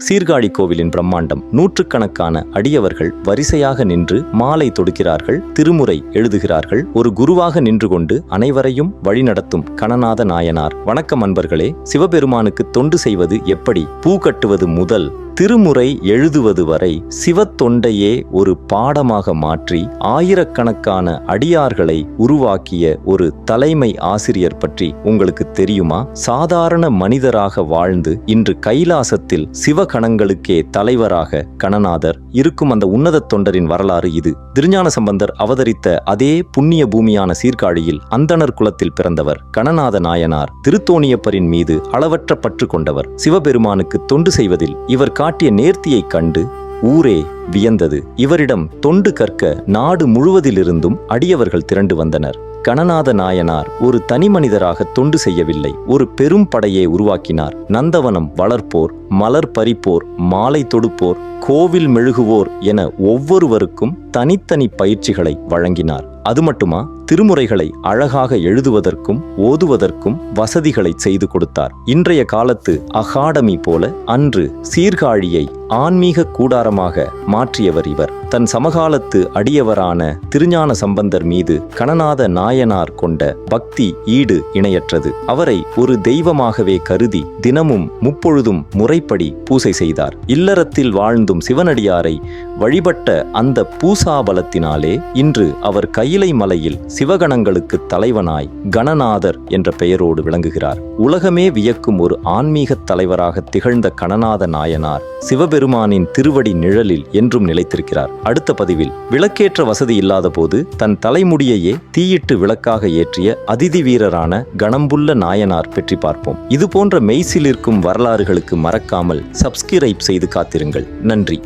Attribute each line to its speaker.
Speaker 1: சீர்காழி கோவிலின் பிரம்மாண்டம். நூற்றுக்கணக்கான அடியவர்கள் வரிசையாக நின்று மாலை தொடுக்கிறார்கள், திருமுறை எழுதுகிறார்கள். ஒரு குருவாக நின்று கொண்டு அனைவரையும் வழிநடத்தும் கணநாத நாயனார். வணக்கம் அன்பர்களே. சிவபெருமானுக்கு தொண்டு செய்வது எப்படி? பூ கட்டுவது முதல் திருமுறை எழுதுவது வரை சிவத்தொண்டையே ஒரு பாடமாக மாற்றி ஆயிரக்கணக்கான அடியார்களை உருவாக்கிய ஒரு தலைமை ஆசிரியர் பற்றி உங்களுக்கு தெரியுமா? சாதாரண மனிதராக வாழ்ந்து இன்று கைலாசத்தில் சிவகணங்களுக்கே தலைவராக கணநாதர் இருக்கும் அந்த உன்னத தொண்டரின் வரலாறு இது. திருஞான சம்பந்தர் அவதரித்த அதே புண்ணிய பூமியான சீர்காழியில் அந்தணர் குலத்தில் பிறந்தவர் கணநாத நாயனார். திருத்தோணியப்பரின் மீது அளவற்ற பற்று கொண்டவர். சிவபெருமானுக்கு தொண்டு செய்வதில் இவர் காட்டிய நேர்த்தியை கண்டு ஊரே வியந்தது. இவரிடம் தொண்டு கற்க நாடு முழுவதிலிருந்தும் அடியவர்கள் திரண்டு வந்தனர். கணநாத நாயனார் ஒரு தனி மனிதராக தொண்டு செய்யவில்லை, ஒரு பெரும் படையை உருவாக்கினார். நந்தவனம் வளர்ப்போர், மலர் பறிப்போர், மாலை தொடுப்போர், கோவில் மெழுகுவோர் என ஒவ்வொருவருக்கும் தனித்தனி பயிற்சிகளை வழங்கினார். அது மட்டுமா, திருமுறைகளை அழகாக எழுதுவதற்கும் ஓதுவதற்கும் வசதிகளை செய்து கொடுத்தார். இன்றைய காலத்து அகாடமி போல அன்று சீர்காழியை ஆன்மீக கூடாரமாக மாற்றியவர் இவர். தன் சமகாலத்து அடியவரான திருஞான சம்பந்தர் மீது கணநாத நாயனார் கொண்ட பக்தி ஈடு இணையற்றது. அவரை ஒரு தெய்வமாகவே கருதி தினமும் முப்பொழுதும் முறைப்படி பூசை செய்தார். இல்லறத்தில் வாழ்ந்தும் சிவனடியாரை வழிபட்ட அந்த பூசாபலத்தினாலே இன்று அவர் கையிலை மலையில் சிவகணங்களுக்கு தலைவனாய் கணநாதர் என்ற பெயரோடு விளங்குகிறார். உலகமே வியக்கும் ஒரு ஆன்மீக தலைவராக திகழ்ந்த கணநாத நாயனார் சிவபெருமானின் திருவடி நிழலில் என்றும் நிலைத்திருக்கிறார். அடுத்த பதிவில் விளக்கேற்ற வசதி இல்லாத போது தன் தலைமுடியையே தீயிட்டு விளக்காக ஏற்றிய அதிதி வீரரான கணம்புள்ள நாயனார் பற்றி பார்ப்போம். இது போன்ற மெய்சிலிருக்கும் வரலாறுகளுக்கு மறக்காமல் சப்ஸ்கிரைப் செய்து காத்திருங்கள். நன்றி.